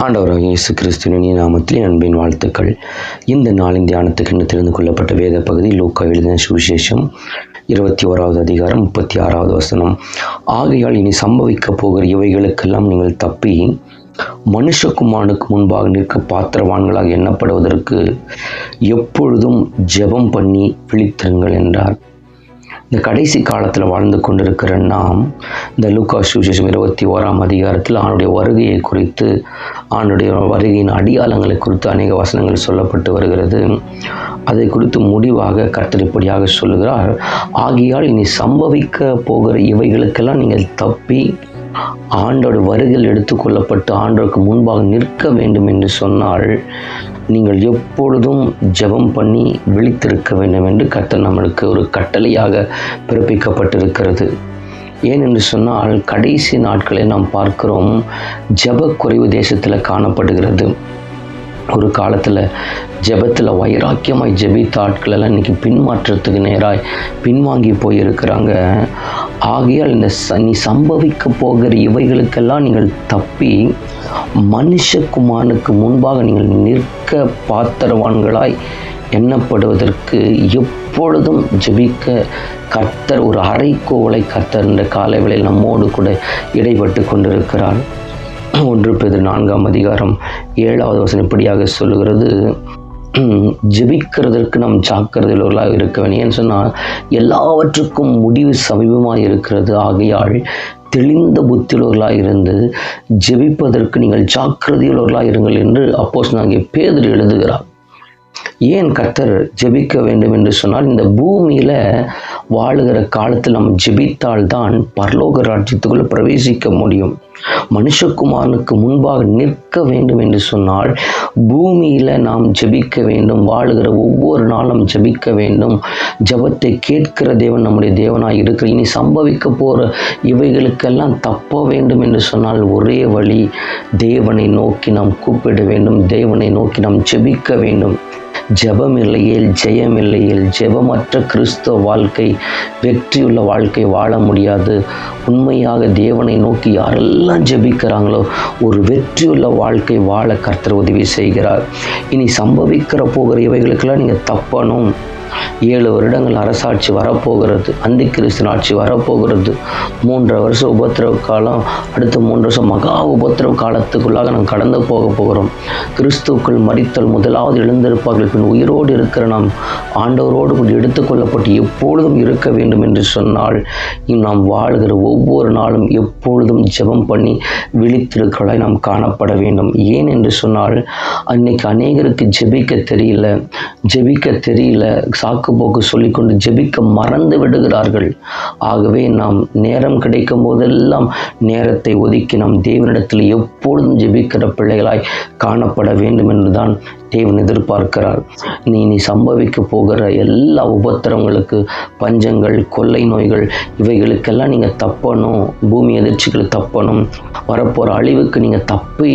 ஆண்டவராகிய இயேசு கிறிஸ்துவின் நாமத்தில் அன்பின் வாழ்த்துக்கள். இந்த நாளின் தியானத்துக்கு தெரிந்து கொள்ளப்பட்ட வேத பகுதி லூக்கா எழுதின சுவிசேஷம் 21வது அதிகாரம் 36வது வசனம். ஆகையால் இனி சம்பவிக்க போகிற இவைகளுக்கெல்லாம் நீங்கள் தப்பி மனுஷகுமாரனுக்கு முன்பாக நிற்க பாத்திரவான்களாக எண்ணப்படுவதற்கு எப்பொழுதும் ஜெபம் பண்ணி விழித்திருங்கள் என்றார். இந்த கடைசி காலத்தில் வாழ்ந்து கொண்டிருக்கிற நாம் இந்த லூக்கா சுவிசேஷம் 21ஆம் அதிகாரத்தில் ஆண்டுடைய வருகையை குறித்து, ஆண்டுடைய வருகையின் அடையாளங்களை குறித்து அநேக வசனங்கள் சொல்லப்பட்டு வருகிறது. அதை குறித்து முடிவாக கர்த்தர் இப்படியாக சொல்லுகிறார். ஆகையால் இனி சம்பவிக்க போகிற இவைகளுக்கெல்லாம் நீங்கள் தப்பி ஆண்டோட வருகையில் எடுத்துக்கொள்ளப்பட்டு ஆண்டோருக்கு முன்பாக நிற்க வேண்டும் என்று சொன்னால் நீங்கள் எப்பொழுதும் ஜெபம் பண்ணி விழித்திருக்க வேண்டும் என்று கர்த்தர் நம்மளுக்கு ஒரு கட்டளையாக பிறப்பிக்கப்பட்டிருக்கிறது. ஏனென்று சொன்னால் கடைசி நாட்களை நாம் பார்க்கிறோம், ஜெப குறைவு தேசத்தில் காணப்படுகிறது. ஒரு காலத்தில் ஜெபத்தில் வைராக்கியமாய் ஜெபித்த ஆட்களெல்லாம் இன்றைக்கி பின்மாற்றத்துக்கு நேராக பின்வாங்கி போயிருக்கிறாங்க. ஆகையால் நீ சம்பவிக்க போகிற இவைகளுக்கெல்லாம் நீங்கள் தப்பி மனுஷகுமாரனுக்கு முன்பாக நீங்கள் நிற்க பாத்திரவான்களாய் எண்ணப்படுவதற்கு எப்பொழுதும் ஜெபிக்க கர்த்தர் ஒரு அறைகோவலை கர்த்தர் என்ற காலை வேளையில் நம்மோடு கூட இடைப்பட்டு கொண்டிருக்கிறார். 1 பேதுரு 4ஆம் அதிகாரம் 7வது வசனம் இப்படியாக சொல்லுகிறது, ஜெபிக்கிறதற்கு நாம் ஜாக்கிரதையுள்ளவர்களாக இருக்க வேண்டும். ஏன்னு சொன்னால் எல்லாவற்றுக்கும் முடிவு சமீபமாக இருக்கிறது. ஆகையால் தெளிந்த புத்தியுள்ளவர்களாக இருந்து ஜெபிப்பதற்கு நீங்கள் ஜாக்கிரதையுள்ளவர்களாக இருங்கள் என்று அப்போஸ்தலனாகிய பேதுரு எழுதுகிறார். ஏன் கர்த்தர் ஜெபிக்க வேண்டும் என்று சொன்னால், இந்த பூமியில் வாழுகிற காலத்தில் நம்ம ஜெபித்தால்தான் பரலோக ராஜ்யத்துக்குள்ளே பிரவேசிக்க முடியும். மனுஷகுமாரனுக்கு முன்பாக நிற்க வேண்டும் என்று சொன்னால் பூமியில் நாம் ஜெபிக்க வேண்டும். வாழுகிற ஒவ்வொரு நாளும் ஜெபிக்க வேண்டும். ஜெபத்தை கேட்கிற தேவன் நம்முடைய தேவனாய் இருக்கிற. இனி சம்பவிக்க போகிற இவைகளுக்கெல்லாம் தப்ப வேண்டும் என்று சொன்னால் ஒரே வழி, தேவனை நோக்கி நாம் கூப்பிட வேண்டும். தேவனை நோக்கி நாம் ஜெபிக்க வேண்டும். ஜெபம் இல்லையேல் ஜெயம் இல்லையேல் ஜெபமற்ற கிறிஸ்தவ வாழ்க்கை, வெற்றியுள்ள வாழ்க்கை வாழ முடியாது. உண்மையாக தேவனை நோக்கி யாரெல்லாம் ஜெபிக்கிறாங்களோ ஒரு வெற்றியுள்ள வாழ்க்கை வாழ கர்த்தர் உதவி செய்கிறார். இனி சம்பவிக்கிற போகிற இவைகளுக்கெல்லாம் நீங்கள் தப்பணும். 7 வருடங்கள் அரசாட்சி வரப்போகிறது. அந்தி கிறிஸ்து ஆட்சி வரப்போகிறது. 3 வருஷம் உபத்திரவ காலம், அடுத்த 3 வருஷம் மகா உபத்திரவ காலத்துக்குள்ளாக நாம் கடந்து போகிறோம். கிறிஸ்துக்குள் மரித்தல் முதலாவது எழுந்திருப்பார்கள். பின் உயிரோடு இருக்கிற நாம் ஆண்டவரோடு கூட எடுத்துக்கொள்ளப்பட்டு எப்பொழுதும் இருக்க வேண்டும் என்று சொன்னால் நாம் வாழ்கிற ஒவ்வொரு நாளும் எப்பொழுதும் ஜெபம் பண்ணி விழித்திருக்கலாய் நாம் காணப்பட வேண்டும். ஏன் என்று சொன்னால் அன்னைக்கு அநேகருக்கு ஜெபிக்க தெரியல, சாக்கு போக்கு சொல்லிக்கொண்டு ஜெபிக்க மறந்து விடுகிறார்கள். ஆகவே நாம் நேரம் கிடைக்கும் போதெல்லாம் நேரத்தை ஒதுக்கி நாம் தேவனிடத்தில் எப்பொழுதும் ஜெபிக்கிற பிள்ளைகளாய் காணப்பட வேண்டும் என்றுதான் தேவன் எதிர்பார்க்கிறார். நீ சம்பவிக்க போகிற எல்லா உபத்திரங்களுக்கு, பஞ்சங்கள், கொள்ளை நோய்கள், இவைகளுக்கெல்லாம் நீங்கள் தப்பணும். பூமி எதிர்ச்சிகள் தப்பணும். வரப்போகிற அழிவுக்கு நீங்கள் தப்பி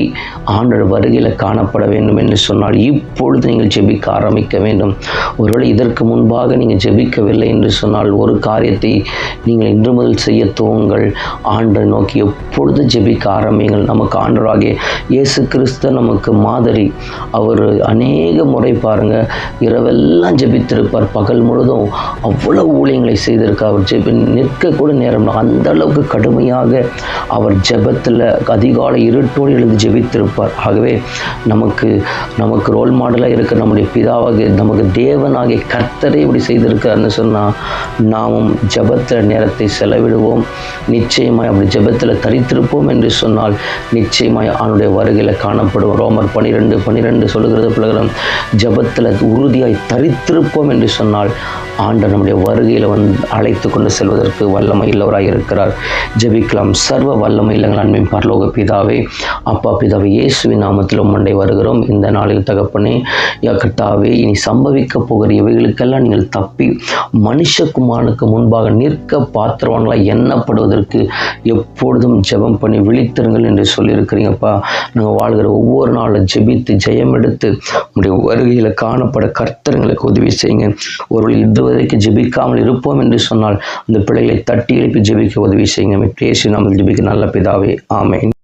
ஆண்டவர் வருகையில் காணப்பட வேண்டும் என்று சொன்னால் இப்பொழுது நீங்கள் ஜெபிக்க ஆரம்பிக்க வேண்டும். ஒருவேளை இதற்கு முன்பாக நீங்கள் ஜெபிக்கவில்லை என்று சொன்னால் ஒரு காரியத்தை நீங்கள் இன்று முதல் செய்ய துவங்கள். ஆண்டவரை நோக்கி எப்பொழுது ஜெபிக்க ஆரம்பிங்கள். நமக்கு ஆண்டவராகிய இயேசு கிறிஸ்து நமக்கு மாதிரி. அவர் அநேக முறை பாருங்கள், இரவெல்லாம் ஜெபித்திருப்பார். பகல் முழுதும் அவ்வளவு ஊழியங்களை செய்திருக்கார். அவர் நிற்க கூட நேரம், அந்த அளவுக்கு கடுமையாக அவர் ஜெபத்தில் அதிகாலை இருட்டோடு எழுந்து ஜெபித்திருப்பார். ஆகவே நமக்கு ரோல் மாடலாக இருக்கிற நம்முடைய பிதாவாக நமக்கு தேவனாகிய கர்த்தரை இப்படி செய்திருக்காருன்னு சொன்னால் நாமும் ஜெபத்தில் நேரத்தை செலவிடுவோம். நிச்சயமாய் அப்படி ஜெபத்தில் தரித்திருப்போம் என்று சொன்னால் நிச்சயமாய் அவனுடைய வருகையில் காணப்படுவோம். ரோமர் 12:12 சொல்லுகிறது பிள்ளைகளும், ஜெபத்தில் உறுதியாய் தரித்திருப்போம் என்று சொன்னால் ஆண்டவர் நம்முடைய வருகையில் அழைத்து கொண்டு செல்வதற்கு வல்லமை இல்லவராக இருக்கிறார். ஜெபிக்கலாம். சர்வ வல்லமை இல்லங்கள் அன்பின் பரலோக பிதாவே, அப்பா பிதாவே, இயேசுவின் நாமத்தில் உம்முண்டை வருகிறோம். இந்த நாளில் தகப்பனே, கர்த்தாவே, இனி சம்பவிக்க போகிற இவைகளுக்கெல்லாம் நீங்கள் தப்பி மனுஷகுமாரனுக்கு முன்பாக நிற்க பாத்திரவான்களாய் எண்ணப்படுவதற்கு எப்பொழுதும் ஜெபம் பண்ணி விழித்திருங்கள் என்று சொல்லியிருக்கிறீங்கப்பா. நாங்கள் வாழ்கிற ஒவ்வொரு நாளும் ஜெபித்து ஜெயம் எடுத்து உங்களுடைய வருகையில் காணப்பட கர்த்தர்களுக்கு உதவி செய்யுங்க. ஒருவர்கள் இதுவரைக்கும் ஜெபிக்காமல் இருப்போம் என்று சொன்னால் அந்த பிள்ளைகளை தட்டி எழுப்பி ஜெபிக்க உதவி செய்யுங்க. இயேசு நாமத்தில் ஜெபிக்க நல்ல பிதாவே, ஆமென்.